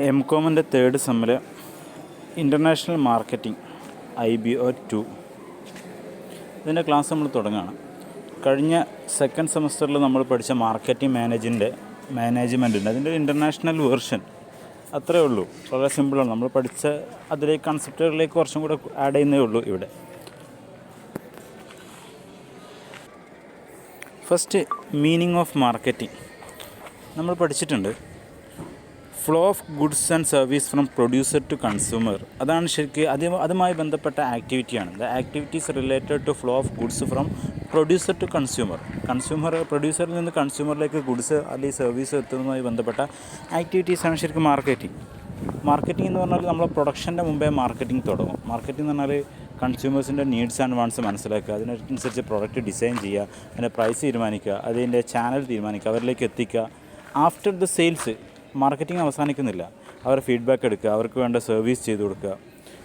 എംകോമിൻ്റെ third സെമ്മിൽ international marketing IBO2 ഇതിൻ്റെ class നമ്മൾ തുടങ്ങുകയാണ്. കഴിഞ്ഞ സെക്കൻഡ് സെമസ്റ്ററിൽ നമ്മൾ പഠിച്ച മാർക്കറ്റിംഗ് മാനേജ്മെൻറ്റുണ്ട്, അതിൻ്റെ ഇൻ്റർനാഷണൽ വേർഷൻ അത്രയേ ഉള്ളൂ. വളരെ സിമ്പിളാണ്. നമ്മൾ പഠിച്ച അതിലേക്ക് കൺസെപ്റ്റുകളിലേക്ക് കുറച്ചും കൂടെ ആഡ് ചെയ്യുന്നേ ഉള്ളൂ ഇവിടെ. ഫസ്റ്റ്, മീനിങ് ഓഫ് മാർക്കറ്റിംഗ് നമ്മൾ പഠിച്ചിട്ടുണ്ട്. Flow of goods and service from producer to consumer. അതാണ് ശരിക്കും അതുമായി ബന്ധപ്പെട്ട ആക്ടിവിറ്റിയാണ്. The activities related to flow of goods from producer to consumer. പ്രൊഡ്യൂസറിൽ നിന്ന് കൺസ്യൂമറിലേക്ക് ഗുഡ്സ് അല്ലെങ്കിൽ സർവീസ് എത്തുന്നതുമായി ബന്ധപ്പെട്ട ആക്ടിവിറ്റീസാണ് ശരിക്കും മാർക്കറ്റിംഗ്. മാർക്കറ്റിംഗ് എന്ന് പറഞ്ഞാൽ നമ്മൾ പ്രൊഡക്ഷൻ്റെ മുമ്പേ മാർക്കറ്റിംഗ് തുടങ്ങും. മാർക്കറ്റിംഗ് എന്ന് പറഞ്ഞാൽ കൺസ്യൂമേഴ്സിൻ്റെ നീഡ്സ് ആൻഡ് വാണ്ട്സ് മനസ്സിലാക്കുക, അതിനനുസരിച്ച് പ്രൊഡക്റ്റ് ഡിസൈൻ ചെയ്യുക, അതിൻ്റെ പ്രൈസ് തീരുമാനിക്കുക, അതിൻ്റെ ചാനൽ തീരുമാനിക്കുക, അവരിലേക്ക് എത്തിക്കുക. ആഫ്റ്റർ ദ സെയിൽസ് മാർക്കറ്റിംഗ് അവസാനിക്കുന്നില്ല. അവരുടെ ഫീഡ്ബാക്ക് എടുക്കുക, അവർക്ക് വേണ്ട സർവീസ് ചെയ്ത് കൊടുക്കുക.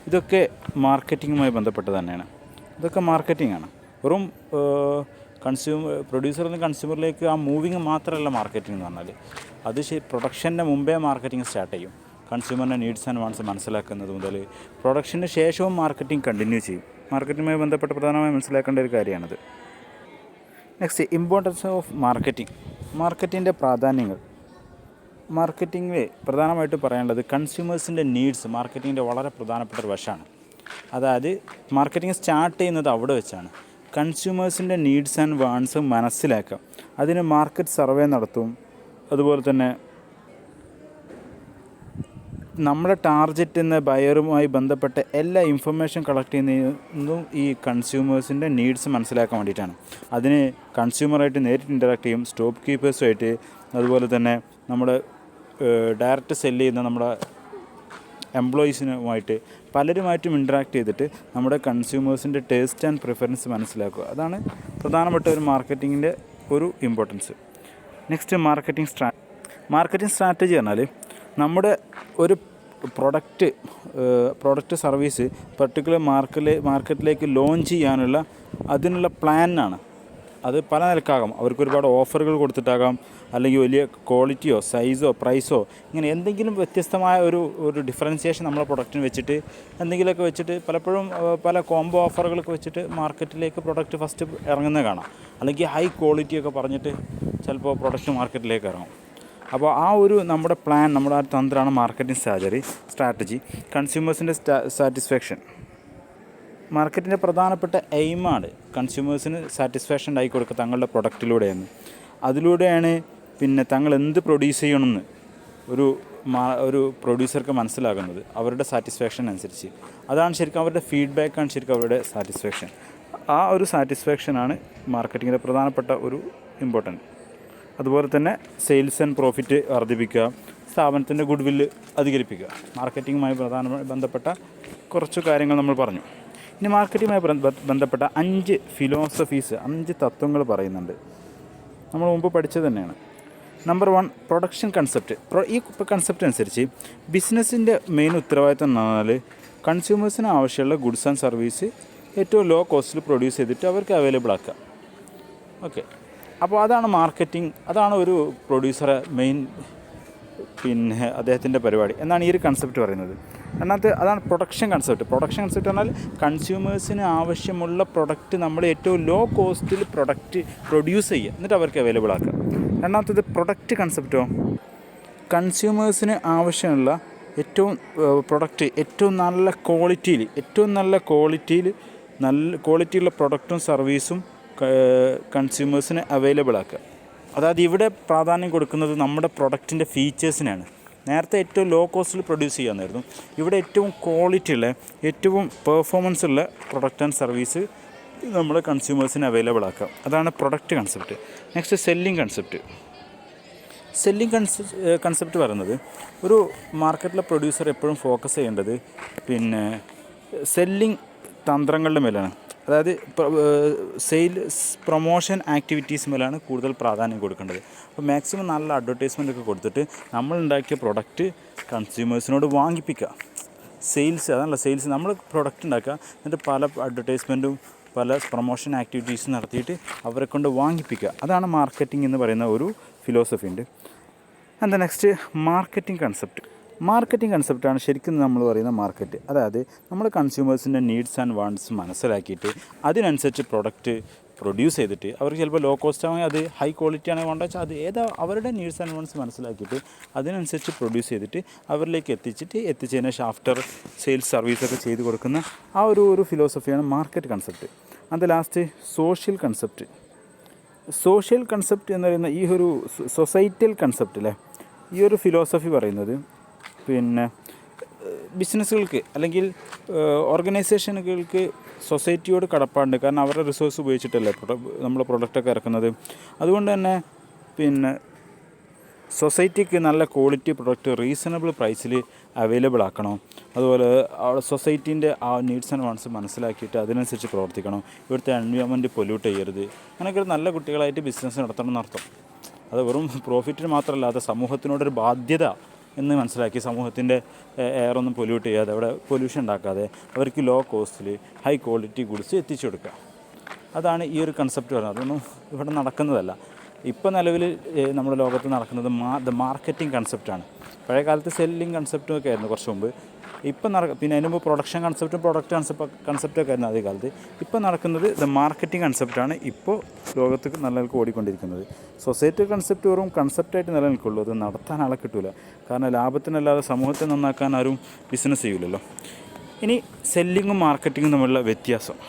ഇതൊക്കെ മാർക്കറ്റിങ്ങുമായി ബന്ധപ്പെട്ട് തന്നെയാണ്. ഇതൊക്കെ മാർക്കറ്റിംഗ് ആണ്. വെറും പ്രൊഡ്യൂസറിൽ നിന്ന് കൺസ്യൂമറിലേക്ക് ആ മൂവിങ് മാത്രമല്ല മാർക്കറ്റിംഗ് എന്ന് പറഞ്ഞാൽ. അത് പ്രൊഡക്ഷൻ്റെ മുമ്പേ മാർക്കറ്റിംഗ് സ്റ്റാർട്ട് ചെയ്യും. കൺസ്യൂമറിൻ്റെ നീഡ്സ് ആൻഡ് വാണ്ട്സ് മനസ്സിലാക്കുന്നത് മുതൽ പ്രൊഡക്ഷന് ശേഷവും മാർക്കറ്റിംഗ് കണ്ടിന്യൂ ചെയ്യും. മാർക്കറ്റിങ്ങുമായി ബന്ധപ്പെട്ട് പ്രധാനമായും മനസ്സിലാക്കേണ്ട ഒരു കാര്യമാണത്. Next, importance of marketing. മാർക്കറ്റിൻ്റെ പ്രാധാന്യങ്ങൾ. മാർക്കറ്റിങ്ങിൽ പ്രധാനമായിട്ടും പറയാനുള്ളത് കൺസ്യൂമേഴ്സിൻ്റെ നീഡ്സ് മാർക്കറ്റിങ്ങിൻ്റെ വളരെ പ്രധാനപ്പെട്ട ഒരു വശമാണ്. അതായത് മാർക്കറ്റിംഗ് സ്റ്റാർട്ട് ചെയ്യുന്നത് അവിടെ വെച്ചാണ്. കൺസ്യൂമേഴ്സിൻ്റെ നീഡ്സ് ആൻഡ് വാണ്ട്സ് മനസ്സിലാക്കുക, അതിന് മാർക്കറ്റ് സർവേ നടത്തും. അതുപോലെ തന്നെ നമ്മുടെ ടാർഗറ്റ് എന്ന ബയറുമായി ബന്ധപ്പെട്ട എല്ലാ ഇൻഫർമേഷൻ കളക്ട് ചെയ്യുന്നതും ഈ കൺസ്യൂമേഴ്സിൻ്റെ നീഡ്സ് മനസ്സിലാക്കാൻ വേണ്ടിയിട്ടാണ്. അതിന് കൺസ്യൂമറായിട്ട് നേരിട്ട് ഇൻറ്ററാക്ട് ചെയ്യും, സ്റ്റോപ്പ് കീപ്പേഴ്സുമായിട്ട്, അതുപോലെ തന്നെ നമ്മുടെ ഡയറക്റ്റ് സെല്ല് ചെയ്യുന്ന നമ്മുടെ എംപ്ലോയീസിനുമായിട്ട് പലരുമായിട്ടും ഇൻറ്ററാക്ട് ചെയ്തിട്ട് നമ്മുടെ കൺസ്യൂമേഴ്സിൻ്റെ ടേസ്റ്റ് ആൻഡ് പ്രിഫറൻസ് മനസ്സിലാക്കുക. അതാണ് പ്രധാനപ്പെട്ട ഒരു മാർക്കറ്റിങ്ങിൻ്റെ ഒരു ഇമ്പോർട്ടൻസ്. നെക്സ്റ്റ്, മാർക്കറ്റിംഗ് സ്ട്രാറ്റജി പറഞ്ഞാൽ നമ്മുടെ ഒരു പ്രൊഡക്റ്റ് സർവീസ് പർട്ടിക്കുലർ മാർക്കറ്റിലേക്ക് ലോഞ്ച് ചെയ്യാനുള്ള അതിനുള്ള പ്ലാനാണ്. അത് പല നിലക്കാകാം. അവർക്ക് ഒരുപാട് ഓഫറുകൾ കൊടുത്തിട്ടാകാം, അല്ലെങ്കിൽ വലിയ ക്വാളിറ്റിയോ സൈസോ പ്രൈസോ ഇങ്ങനെ എന്തെങ്കിലും വ്യത്യസ്തമായ ഒരു ഡിഫറൻസിയേഷൻ നമ്മളെ പ്രൊഡക്റ്റിന് വെച്ചിട്ട് എന്തെങ്കിലുമൊക്കെ വെച്ചിട്ട് പലപ്പോഴും പല കോംബോ ഓഫറുകളൊക്കെ വെച്ചിട്ട് മാർക്കറ്റിലേക്ക് പ്രൊഡക്റ്റ് ഫസ്റ്റ് ഇറങ്ങുന്നത് കാണാം. അല്ലെങ്കിൽ ഹൈ ക്വാളിറ്റിയൊക്കെ പറഞ്ഞിട്ട് ചിലപ്പോൾ പ്രൊഡക്റ്റ് മാർക്കറ്റിലേക്ക് ഇറങ്ങും. അപ്പോൾ ആ ഒരു നമ്മുടെ പ്ലാൻ, നമ്മുടെ ആ തന്ത്രമാണ് മാർക്കറ്റിംഗ് സ്ട്രാറ്റജി. കൺസ്യൂമേഴ്സിൻ്റെ സാറ്റിസ്ഫാക്ഷൻ. മാർക്കറ്റിൻ്റെ പ്രധാനപ്പെട്ട എയിമാണ് കൺസ്യൂമേഴ്സിന് സാറ്റിസ്ഫാക്ഷൻ ഉണ്ടായി കൊടുക്കുക തങ്ങളുടെ പ്രൊഡക്റ്റിലൂടെയാണ്. അതിലൂടെയാണ് പിന്നെ തങ്ങൾ എന്ത് പ്രൊഡ്യൂസ് ചെയ്യണമെന്ന് ഒരു പ്രൊഡ്യൂസർക്ക് മനസ്സിലാകുന്നത് അവരുടെ സാറ്റിസ്ഫാക്ഷൻ അനുസരിച്ച്. അതാണ് ശരിക്കും അവരുടെ ഫീഡ്ബാക്കാണ് ശരിക്കും അവരുടെ സാറ്റിസ്ഫാക്ഷൻ. ആ ഒരു സാറ്റിസ്ഫാക്ഷനാണ് മാർക്കറ്റിങ്ങിൻ്റെ പ്രധാനപ്പെട്ട ഒരു ഇമ്പോർട്ടൻറ്റ്. അതുപോലെ തന്നെ സെയിൽസ് ആൻഡ് പ്രോഫിറ്റ് വർദ്ധിപ്പിക്കുക, സ്ഥാപനത്തിൻ്റെ ഗുഡ് വില്ല് അധികരിപ്പിക്കുക. മാർക്കറ്റിങ്ങുമായി ബന്ധപ്പെട്ട കുറച്ച് കാര്യങ്ങൾ നമ്മൾ പറഞ്ഞു. ഇനി മാർക്കറ്റിങ്ങുമായി ബന്ധപ്പെട്ട 5 ഫിലോസഫീസ്, 5 തത്വങ്ങൾ പറയുന്നുണ്ട്. നമ്മൾ മുമ്പ് പഠിച്ചത് തന്നെയാണ്. Number 1, production concept. ഈ കൺസെപ്റ്റ് അനുസരിച്ച് ബിസിനസ്സിൻ്റെ മെയിൻ ഉത്തരവാദിത്തം എന്ന് പറഞ്ഞാൽ കൺസ്യൂമേഴ്സിന് ആവശ്യമുള്ള ഗുഡ്സ് ആൻഡ് സർവീസ് ഏറ്റവും ലോ കോസ്റ്റിൽ പ്രൊഡ്യൂസ് ചെയ്തിട്ട് അവർക്ക് അവൈലബിൾ ആക്കുക. ഓക്കെ, അപ്പോൾ അതാണ് മാർക്കറ്റിംഗ്, അതാണ് ഒരു പ്രൊഡ്യൂസറെ മെയിൻ അദ്ദേഹത്തിൻ്റെ പരിപാടി എന്നാണ് ഈ ഒരു കൺസെപ്റ്റ് പറയുന്നത്. അതാണ് പ്രൊഡക്ഷൻ കൺസെപ്റ്റ്. പ്രൊഡക്ഷൻ കൺസെപ്റ്റ് പറഞ്ഞാൽ കൺസ്യൂമേഴ്സിന് ആവശ്യമുള്ള പ്രൊഡക്റ്റ് നമ്മൾ ഏറ്റവും ലോ കോസ്റ്റിൽ പ്രൊഡക്റ്റ് പ്രൊഡ്യൂസ് ചെയ്യുക, എന്നിട്ട് അവർക്ക് അവൈലബിൾ ആക്കുക. രണ്ടാമത്തേത് പ്രൊഡക്റ്റ് കൺസെപ്റ്റോ, കൺസ്യൂമേഴ്സിന് ആവശ്യമുള്ള പ്രൊഡക്റ്റ് ഏറ്റവും നല്ല ക്വാളിറ്റിയുള്ള പ്രൊഡക്റ്റും സർവീസും കൺസ്യൂമേഴ്സിന് അവൈലബിൾ ആക്കുക. അതായത് ഇവിടെ പ്രാധാന്യം കൊടുക്കുന്നത് നമ്മുടെ പ്രൊഡക്റ്റിൻ്റെ ഫീച്ചേഴ്സിനാണ്. നേരത്തെ ഏറ്റവും ലോ കോസ്റ്റിൽ പ്രൊഡ്യൂസ് ചെയ്യാമെന്നായിരുന്നു. ഇവിടെ ഏറ്റവും ക്വാളിറ്റിയുള്ള ഏറ്റവും പെർഫോമൻസ് ഉള്ള പ്രൊഡക്റ്റ് ആൻഡ് സർവീസ് നമ്മുടെ കൺസ്യൂമേഴ്സിന് അവൈലബിൾ ആക്കുക. അതാണ് product concept. Next, selling concept പറയുന്നത് ഒരു മാർക്കറ്റിലെ പ്രൊഡ്യൂസർ എപ്പോഴും ഫോക്കസ് ചെയ്യേണ്ടത് സെല്ലിംഗ് തന്ത്രങ്ങളുടെ മേലാണ്. അതായത് പ്രൊമോഷൻ ആക്ടിവിറ്റീസ് മേലാണ് കൂടുതൽ പ്രാധാന്യം കൊടുക്കേണ്ടത്. അപ്പോൾ മാക്സിമം നല്ല അഡ്വർടൈസ്മെൻ്റ് ഒക്കെ കൊടുത്തിട്ട് നമ്മളുണ്ടാക്കിയ പ്രൊഡക്റ്റ് കൺസ്യൂമേഴ്സിനോട് വാങ്ങിപ്പിക്കുക. സെയിൽസ് നമ്മൾ പ്രൊഡക്റ്റ് ഉണ്ടാക്കുക, എന്നിട്ട് പല അഡ്വർടൈസ്മെൻറ്റും പല പ്രൊമോഷൻ ആക്ടിവിറ്റീസും നടത്തിയിട്ട് അവരെ കൊണ്ട് വാങ്ങിപ്പിക്കുക. അതാണ് മാർക്കറ്റിംഗ് എന്ന് പറയുന്ന ഒരു ഫിലോസഫി ഉണ്ട്. And the next, marketing concept. Marketing കൺസെപ്റ്റാണ് ശരിക്കും നമ്മൾ പറയുന്ന മാർക്കറ്റ്. അതായത് നമ്മൾ കൺസ്യൂമേഴ്സിൻ്റെ നീഡ്സ് ആൻഡ് വാണ്ട്സ് മനസ്സിലാക്കിയിട്ട് അതിനനുസരിച്ച് പ്രൊഡക്റ്റ് പ്രൊഡ്യൂസ് ചെയ്തിട്ട് അവർക്ക് ചിലപ്പോൾ ലോ കോസ്റ്റ് ആണെങ്കിൽ അത് ഹൈ ക്വാളിറ്റി ആണെങ്കിൽ വേണ്ട വെച്ചാൽ അത് ഏതാ അവരുടെ നീഡ്സ് ആൻഡ് വാണ്ട്സ് മനസ്സിലാക്കിയിട്ട് അതിനനുസരിച്ച് പ്രൊഡ്യൂസ് ചെയ്തിട്ട് അവരിലേക്ക് എത്തിച്ചതിന് ശേഷം ആഫ്റ്റർ സെയിൽസ് സർവീസൊക്കെ ചെയ്ത് കൊടുക്കുന്ന ആ ഒരു ഫിലോസഫിയാണ് മാർക്കറ്റ് കൺസെപ്റ്റ്. അത് last social concept. Social concept എന്ന് പറയുന്ന ഈ ഒരു സൊസൈറ്റൽ കൺസെപ്റ്റ് അല്ലേ, ഈ ഒരു ഫിലോസഫി പറയുന്നത് പിന്നെ ബിസിനസ്സുകൾക്ക് അല്ലെങ്കിൽ ഓർഗനൈസേഷനുകൾക്ക് സൊസൈറ്റിയോട് കടപ്പാടുണ്ട്. കാരണം അവരുടെ റിസോഴ്സ് ഉപയോഗിച്ചിട്ടല്ലേ നമ്മൾ പ്രൊഡക്റ്റൊക്കെ ഇറക്കുന്നത്. അതുകൊണ്ട് തന്നെ പിന്നെ സൊസൈറ്റിക്ക് നല്ല ക്വാളിറ്റി പ്രൊഡക്റ്റ് റീസണബിൾ പ്രൈസിൽ അവൈലബിൾ ആക്കണം. അതുപോലെ സൊസൈറ്റീൻ്റെ ആ നീഡ്സ് ആൻഡ് വാണ്ട്സ് മനസ്സിലാക്കിയിട്ട് അതിനനുസരിച്ച് പ്രവർത്തിക്കണം. ഇവിടുത്തെ എൻവയോൺമെൻറ്റ് പൊല്യൂട്ട് ചെയ്യരുത്. അങ്ങനെയൊക്കെ നല്ല കുട്ടികളായിട്ട് ബിസിനസ് നടത്തണം എന്നർത്ഥം. അത് വെറും പ്രോഫിറ്റിന് മാത്രമല്ല, അത് സമൂഹത്തിനോടൊരു ബാധ്യത എന്ന് മനസ്സിലാക്കി സമൂഹത്തിൻ്റെ എയറൊന്നും പൊല്യൂട്ട് ചെയ്യാതെ, അവിടെ പൊല്യൂഷൻ ഉണ്ടാക്കാതെ അവർക്ക് ലോ കോസ്റ്റിൽ ഹൈ ക്വാളിറ്റി ഗുഡ്സ് എത്തിച്ചു കൊടുക്കുക. അതാണ് ഈ ഒരു കൺസെപ്റ്റ് പറയുന്നത്. അതൊന്നും ഇവിടെ നടക്കുന്നതല്ല. ഇപ്പോൾ നിലവിൽ നമ്മുടെ ലോകത്ത് നടക്കുന്നത് മാർക്കറ്റിംഗ് കൺസെപ്റ്റാണ്. പഴയ കാലത്ത് സെല്ലിംഗ് കൺസെപ്റ്റും ഒക്കെ ആയിരുന്നു കുറച്ച് മുമ്പ്. ഇപ്പം പിന്നെ അതിന് മുമ്പ് പ്രൊഡക്ഷൻ കൺസെപ്റ്റും പ്രൊഡക്റ്റ് കൺസെപ്റ്റൊക്കെ ആയിരുന്നു ആദ്യ കാലത്ത്. ഇപ്പം നടക്കുന്നത് മാർക്കറ്റിംഗ് കൺസെപ്റ്റാണ് ഇപ്പോൾ ലോകത്ത് നിലനിൽക്ക് ഓടിക്കൊണ്ടിരിക്കുന്നത്. സൊസൈറ്റി കൺസെപ്റ്റ് വെറും കൺസെപ്റ്റായിട്ട് നിലനിൽക്കുള്ളൂ, അത് നടത്താൻ ആളെ കിട്ടില്ല. കാരണം ലാഭത്തിനല്ലാതെ സമൂഹത്തെ നന്നാക്കാൻ ആരും ബിസിനസ് ചെയ്യില്ലല്ലോ. ഇനി സെല്ലിങ്ങും മാർക്കറ്റിങ്ങും തമ്മിലുള്ള വ്യത്യാസം.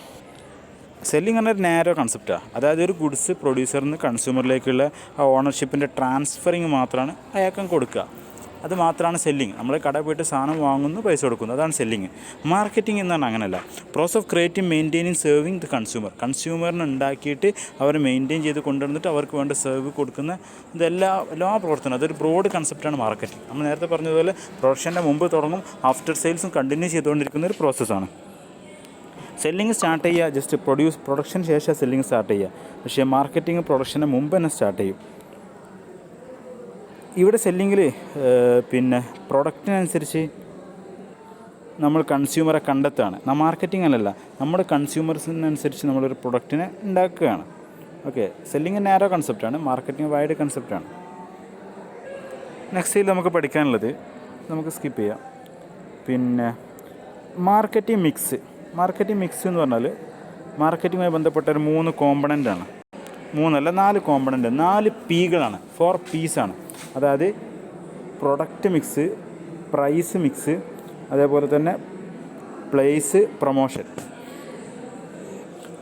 സെല്ലിംഗ് പറഞ്ഞാൽ ഒരു നാരോ കൺസെപ്റ്റാണ്. അതായത് ഒരു ഗുഡ്സ് പ്രൊഡ്യൂസറിൽ നിന്ന് കൺസ്യൂമറിലേക്കുള്ള ആ ഓണർഷിപ്പിൻ്റെ ട്രാൻസ്ഫറിങ് മാത്രമാണ് അയാൾക്കും കൊടുക്കുക. അത് മാത്രമാണ് സെല്ലിങ്. നമ്മൾ കടയിൽ പോയിട്ട് സാധനം വാങ്ങുന്നു, പൈസ കൊടുക്കുന്നു, അതാണ് സെല്ലിങ്. മാർക്കറ്റിംഗ് എന്ന് പറഞ്ഞാൽ അങ്ങനെയല്ല. Process of creating maintaining serving the കൺസ്യൂമറിന് ഉണ്ടാക്കിയിട്ട് അവർ മെയിൻറ്റെയിൻ ചെയ്ത് കൊണ്ടുവന്നിട്ട് അവർക്ക് വേണ്ട സെർവ് കൊടുക്കുന്ന എല്ലാ പ്രവർത്തനം, അതൊരു ബ്രോഡ് കൺസെപ്റ്റാണ് മാർക്കറ്റിംഗ്. നമ്മൾ നേരത്തെ പറഞ്ഞതുപോലെ പ്രൊഡക്ഷൻ്റെ മുമ്പ് തുടങ്ങും, ആഫ്റ്റർ സെയിൽസും കണ്ടിന്യൂ ചെയ്തുകൊണ്ടിരിക്കുന്ന ഒരു പ്രോസസ്സാണ്. സെല്ലിങ് സ്റ്റാർട്ട് ചെയ്യുക പ്രൊഡക്ഷന് ശേഷം സെല്ലിങ് സ്റ്റാർട്ട് ചെയ്യുക. പക്ഷേ മാർക്കറ്റിംഗ് പ്രൊഡക്ഷന് മുമ്പ് തന്നെ സ്റ്റാർട്ട് ചെയ്യും. ഇവിടെ സെല്ലിങ്ങിൽ പിന്നെ പ്രൊഡക്റ്റിനനുസരിച്ച് നമ്മൾ കൺസ്യൂമറെ കണ്ടെത്തുകയാണ്. മാർക്കറ്റിംഗ് അല്ലല്ല, നമ്മുടെ കൺസ്യൂമേഴ്സിനനുസരിച്ച് നമ്മളൊരു പ്രൊഡക്റ്റിനെ ഉണ്ടാക്കുകയാണ്. ഓക്കെ, സെല്ലിങ് നാരോ കൺസെപ്റ്റാണ്, മാർക്കറ്റിംഗ് വൈഡ് കൺസെപ്റ്റാണ്. നെക്സ്റ്റ് നമുക്ക് പഠിക്കാനുള്ളത് നമുക്ക് സ്കിപ്പ് ചെയ്യാം. പിന്നെ മാർക്കറ്റിംഗ് മിക്സ് എന്ന് പറഞ്ഞാൽ മാർക്കറ്റിങ്ങുമായി ബന്ധപ്പെട്ട ഒരു 3 കോമ്പണൻ്റാണ്. 4 കോമ്പണൻ്റ്, 4 പീകളാണ്, 4 പീസാണ്. അതായത് പ്രൊഡക്റ്റ് മിക്സ്, പ്രൈസ് മിക്സ്, അതേപോലെ തന്നെ പ്ലേസ്, പ്രൊമോഷൻ.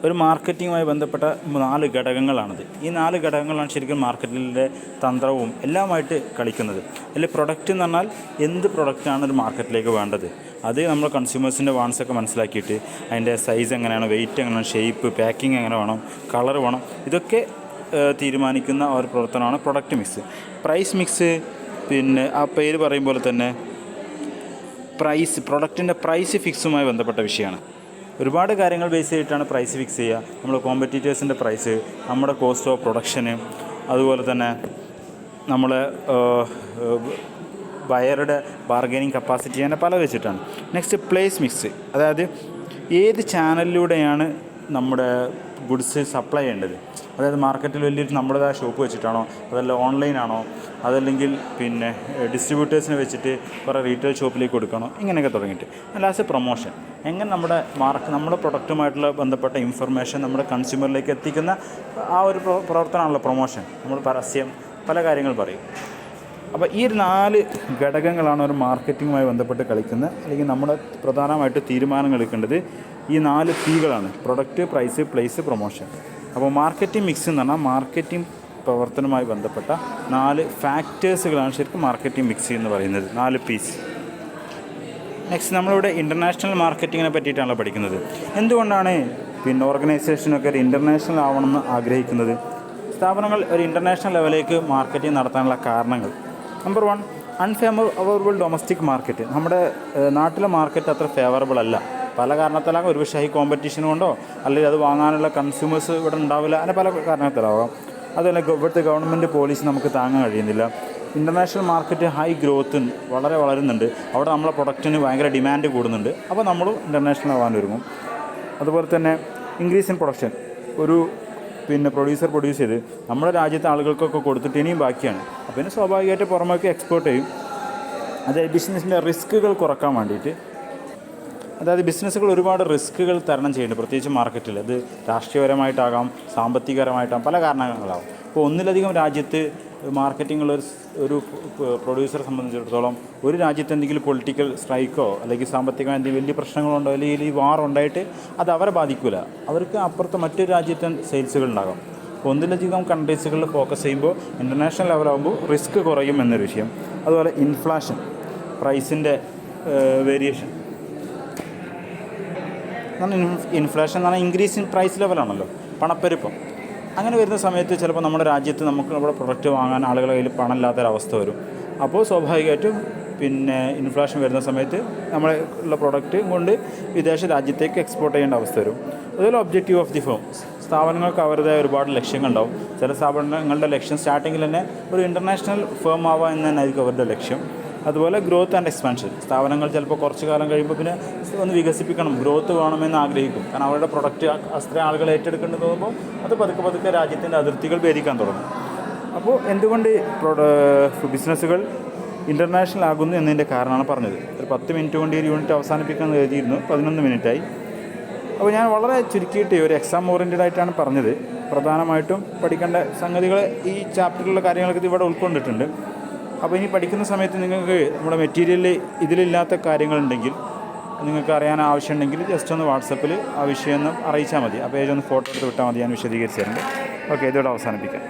ഒരു മാർക്കറ്റിങ്ങുമായി ബന്ധപ്പെട്ട 4 ഘടകങ്ങളാണിത്. ഈ 4 ഘടകങ്ങളാണ് ശരിക്കും മാർക്കറ്റിൻ്റെ തന്ത്രവും എല്ലാമായിട്ട് കളിക്കുന്നത്. അതിൽ പ്രൊഡക്റ്റ് എന്ന് പറഞ്ഞാൽ എന്ത് പ്രൊഡക്റ്റാണ് ഒരു മാർക്കറ്റിലേക്ക് വേണ്ടത്, അത് നമ്മൾ കൺസ്യൂമേഴ്സിൻ്റെ വാൺസൊക്കെ മനസ്സിലാക്കിയിട്ട് അതിൻ്റെ സൈസ് എങ്ങനെയാണ്, വെയിറ്റ് എങ്ങനെയാണ്, ഷേപ്പ്, പാക്കിംഗ് എങ്ങനെ വേണം, കളർ വേണം, ഇതൊക്കെ തീരുമാനിക്കുന്ന ഒരു പ്രവർത്തനമാണ് പ്രൊഡക്റ്റ് മിക്സ്. പ്രൈസ് മിക്സ് പിന്നെ ആ പേര് പറയും പോലെ തന്നെ പ്രൊഡക്റ്റിൻ്റെ പ്രൈസ് ഫിക്സുമായി ബന്ധപ്പെട്ട വിഷയമാണ്. ഒരുപാട് കാര്യങ്ങൾ ബേസ് ചെയ്തിട്ടാണ് പ്രൈസ് ഫിക്സ് ചെയ്യുക. നമ്മൾ കോമ്പറ്റീറ്റേഴ്സിൻ്റെ പ്രൈസ്, നമ്മുടെ കോസ്റ്റ് ഓഫ് പ്രൊഡക്ഷന്, അതുപോലെ തന്നെ നമ്മൾ ബയറുടെ ബാർഗൈനിങ് കപ്പാസിറ്റി, അങ്ങനെ പല വെച്ചിട്ടാണ്. നെക്സ്റ്റ് പ്ലേസ് മിക്സ്, അതായത് ഏത് ചാനലിലൂടെയാണ് നമ്മുടെ ഗുഡ്സ് സപ്ലൈ ചെയ്യേണ്ടത്. അതായത് മാർക്കറ്റിൽ വലിയൊരു നമ്മുടേതായ ഷോപ്പ് വെച്ചിട്ടാണോ, അതല്ല ഓൺലൈനാണോ, അതല്ലെങ്കിൽ പിന്നെ ഡിസ്ട്രിബ്യൂട്ടേഴ്സിനെ വെച്ചിട്ട് കുറേ റീറ്റെയിൽ ഷോപ്പിലേക്ക് കൊടുക്കണോ, ഇങ്ങനെയൊക്കെ തുടങ്ങിയിട്ട്. ലാസ്റ്റ് പ്രൊമോഷൻ, എങ്ങനെ നമ്മുടെ പ്രൊഡക്റ്റുമായിട്ടുള്ള ബന്ധപ്പെട്ട ഇൻഫർമേഷൻ നമ്മുടെ കൺസ്യൂമറിലേക്ക് എത്തിക്കുന്ന ആ ഒരു പ്രവർത്തനമാണല്ലോ പ്രൊമോഷൻ. നമ്മൾ പരസ്യം, പല കാര്യങ്ങൾ പറയും. അപ്പോൾ ഈ 4 ഘടകങ്ങളാണ് ഒരു മാർക്കറ്റിങ്ങുമായി ബന്ധപ്പെട്ട് കളിക്കുന്നത്. അല്ലെങ്കിൽ നമ്മൾ പ്രധാനമായിട്ട് തീരുമാനങ്ങൾ എടുക്കേണ്ടത് ഈ 4 പീകളാണ്: പ്രൊഡക്റ്റ്, പ്രൈസ്, പ്ലേസ്, പ്രൊമോഷൻ. അപ്പോൾ മാർക്കറ്റിംഗ് മിക്സ് എന്ന് പറഞ്ഞാൽ മാർക്കറ്റിംഗ് പ്രവർത്തനവുമായി ബന്ധപ്പെട്ട 4 ഫാക്ടേഴ്സുകളാണ് ശരിക്കും മാർക്കറ്റിംഗ് മിക്സ് എന്ന് പറയുന്നത്, 4 പീസ്. നെക്സ്റ്റ് നമ്മളിവിടെ ഇൻ്റർനാഷണൽ മാർക്കറ്റിങ്ങിനെ പറ്റിയിട്ടാണല്ലോ പഠിക്കുന്നത്. എന്തുകൊണ്ടാണ് പിന്നെ ഓർഗനൈസേഷനൊക്കെ ഒരു ഇൻ്റർനാഷണൽ ആവണമെന്ന് ആഗ്രഹിക്കുന്നത്? സ്ഥാപനങ്ങൾ ഒരു ഇൻ്റർനാഷണൽ ലെവലിലേക്ക് മാർക്കറ്റിംഗ് നടത്താനുള്ള കാരണങ്ങൾ. Number 1, unfavourable domestic market. നമ്മുടെ നാട്ടിലെ മാർക്കറ്റ് അത്ര ഫേവറബിൾ അല്ല. പല കാരണത്തിലാകാം. ഒരുപക്ഷെ ഹൈ കോമ്പറ്റീഷൻ കൊണ്ടോ, അല്ലെങ്കിൽ അത് വാങ്ങാനുള്ള കൺസ്യൂമേഴ്സ് ഇവിടെ ഉണ്ടാവില്ല, അങ്ങനെ പല കാരണത്തിലാവാം. അതുപോലെ ഇവിടുത്തെ ഗവൺമെൻറ് പോളിസി നമുക്ക് താങ്ങാൻ കഴിയുന്നില്ല. ഇൻ്റർനാഷണൽ മാർക്കറ്റ് ഹൈ ഗ്രോത്ത് വളരെ വളരുന്നുണ്ട്. അവിടെ നമ്മളെ പ്രൊഡക്റ്റിന് ഭയങ്കര ഡിമാൻഡ് കൂടുന്നുണ്ട്. അപ്പോൾ നമ്മൾ ഇൻ്റർനാഷണൽ ആവാൻ ഒരുങ്ങും. അതുപോലെ തന്നെ ഇൻക്രീസ് ഇൻ പ്രൊഡക്ഷൻ. ഒരു പ്രൊഡ്യൂസർ പ്രൊഡ്യൂസ് ചെയ്ത് നമ്മുടെ രാജ്യത്തെ ആളുകൾക്കൊക്കെ കൊടുത്തിട്ട് ഇനിയും ബാക്കിയാണ്. അപ്പോൾ പിന്നെ സ്വാഭാവികമായിട്ട് പുറമേക്ക് എക്സ്പോർട്ട് ചെയ്യും. അതായത് ബിസിനസ്സിൻ്റെ റിസ്ക്കുകൾ കുറക്കാൻ വേണ്ടിയിട്ട്, അതായത് ബിസിനസ്സുകൾ ഒരുപാട് റിസ്ക്കുകൾ തരണം ചെയ്യുന്നുണ്ട്, പ്രത്യേകിച്ച് മാർക്കറ്റിൽ. അത് രാഷ്ട്രീയപരമായിട്ടാകാം, സാമ്പത്തികപരമായിട്ടാകാം, പല കാരണങ്ങളാവും. ഇപ്പോൾ ഒന്നിലധികം രാജ്യത്ത് മാർക്കറ്റിങ്ങുള്ള ഒരു പ്രൊഡ്യൂസറെ സംബന്ധിച്ചിടത്തോളം ഒരു രാജ്യത്ത് എന്തെങ്കിലും പൊളിറ്റിക്കൽ സ്ട്രൈക്കോ അല്ലെങ്കിൽ സാമ്പത്തികമായ എന്തെങ്കിലും വലിയ പ്രശ്നങ്ങളുണ്ടോ അല്ലെങ്കിൽ ഈ വാർ ഉണ്ടായിട്ട് അത് അവരെ ബാധിക്കില്ല. അവർക്ക് അപ്പുറത്ത് മറ്റൊരു രാജ്യത്തെ സെയിൽസുകൾ ഉണ്ടാകും. അപ്പോൾ ഒന്നിലധികം കൺട്രീസുകളിൽ ഫോക്കസ് ചെയ്യുമ്പോൾ ഇൻ്റർനാഷണൽ ലെവലാകുമ്പോൾ റിസ്ക് കുറയും എന്നൊരു വിഷയം. അതുപോലെ ഇൻഫ്ലേഷൻ, പ്രൈസിൻ്റെ വേരിയേഷൻ. ഇൻഫ്ലേഷൻ എന്ന് പറഞ്ഞാൽ ഇൻക്രീസ് ഇൻ പ്രൈസ് ലെവലാണല്ലോ, പണപ്പെരുപ്പം. അങ്ങനെ വരുന്ന സമയത്ത് ചിലപ്പോൾ നമ്മുടെ രാജ്യത്ത് നമുക്ക് നമ്മുടെ പ്രൊഡക്റ്റ് വാങ്ങാൻ ആളുകളുടെ കയ്യിൽ പണം ഇല്ലാത്തൊരവസ്ഥ വരും. അപ്പോൾ സ്വാഭാവികമായിട്ടും ഇൻഫ്ലേഷൻ വരുന്ന സമയത്ത് നമ്മളുള്ള പ്രൊഡക്റ്റ് കൊണ്ട് വിദേശ രാജ്യത്തേക്ക് എക്സ്പോർട്ട് ചെയ്യേണ്ട അവസ്ഥ വരും. അതുപോലെ ഒബ്ജക്റ്റീവ് ഓഫ് ദി ഫേം, സ്ഥാപനങ്ങൾക്ക് അവരുടേതായ ഒരുപാട് ലക്ഷ്യങ്ങളുണ്ടാവും. ചില സ്ഥാപനങ്ങളുടെ ലക്ഷ്യം സ്റ്റാർട്ടിങ്ങിൽ തന്നെ ഒരു ഇൻ്റർനാഷണൽ ഫേം ആവുക എന്ന് തന്നെയായിരിക്കും അവരുടെ ലക്ഷ്യം. അതുപോലെ ഗ്രോത്ത് ആൻഡ് എക്സ്പാൻഷൻ, സ്ഥാപനങ്ങൾ ചിലപ്പോൾ കുറച്ച് കാലം കഴിയുമ്പോൾ പിന്നെ ഒന്ന് വികസിപ്പിക്കണം, ഗ്രോത്ത് വേണമെന്ന് ആഗ്രഹിക്കും. കാരണം അവരുടെ പ്രൊഡക്റ്റ് അത്ര ആളുകൾ ഏറ്റെടുക്കേണ്ടത് തോന്നുമ്പോൾ അത് പതുക്കെ പതുക്കെ രാജ്യത്തിൻ്റെ അതിർത്തികൾ ഭേദിക്കാൻ തുടങ്ങും. അപ്പോൾ എന്തുകൊണ്ട് ബിസിനസ്സുകൾ ഇൻ്റർനാഷണൽ ആകുന്നു എന്നതിൻ്റെ കാരണമാണ് പറഞ്ഞത്. ഒരു 10 മിനിറ്റ് കൊണ്ട് ഈ യൂണിറ്റ് അവസാനിപ്പിക്കാൻ എഴുതിയിരുന്നു, 11 മിനിറ്റായി. അപ്പോൾ ഞാൻ വളരെ ചുരുക്കിയിട്ട് ഒരു എക്സാം ഓറിയൻറ്റഡ് ആയിട്ടാണ് പറഞ്ഞത്. പ്രധാനമായിട്ടും പഠിക്കേണ്ട സംഗതികൾ ഈ ചാപ്റ്ററിലുള്ള കാര്യങ്ങളൊക്കെ ഇവിടെ ഉൾക്കൊണ്ടിട്ടുണ്ട്. അപ്പോൾ ഇനി പഠിക്കുന്ന സമയത്ത് നിങ്ങൾക്ക് നമ്മുടെ മെറ്റീരിയലിൽ ഇതിലില്ലാത്ത കാര്യങ്ങളുണ്ടെങ്കിൽ, നിങ്ങൾക്ക് അറിയാൻ ആവശ്യമുണ്ടെങ്കിൽ ജസ്റ്റ് ഒന്ന് വാട്സപ്പിൽ ആ വിഷയം ഒന്ന് അറിയിച്ചാൽ മതി. ആ പേജ് ഒന്ന് ഫോട്ടോ എടുത്ത് വിട്ടാൽ മതി, ഞാൻ വിശദീകരിച്ചു തരുന്നുണ്ട്. ഓക്കെ, ഇതോടെ അവസാനിപ്പിക്കാം.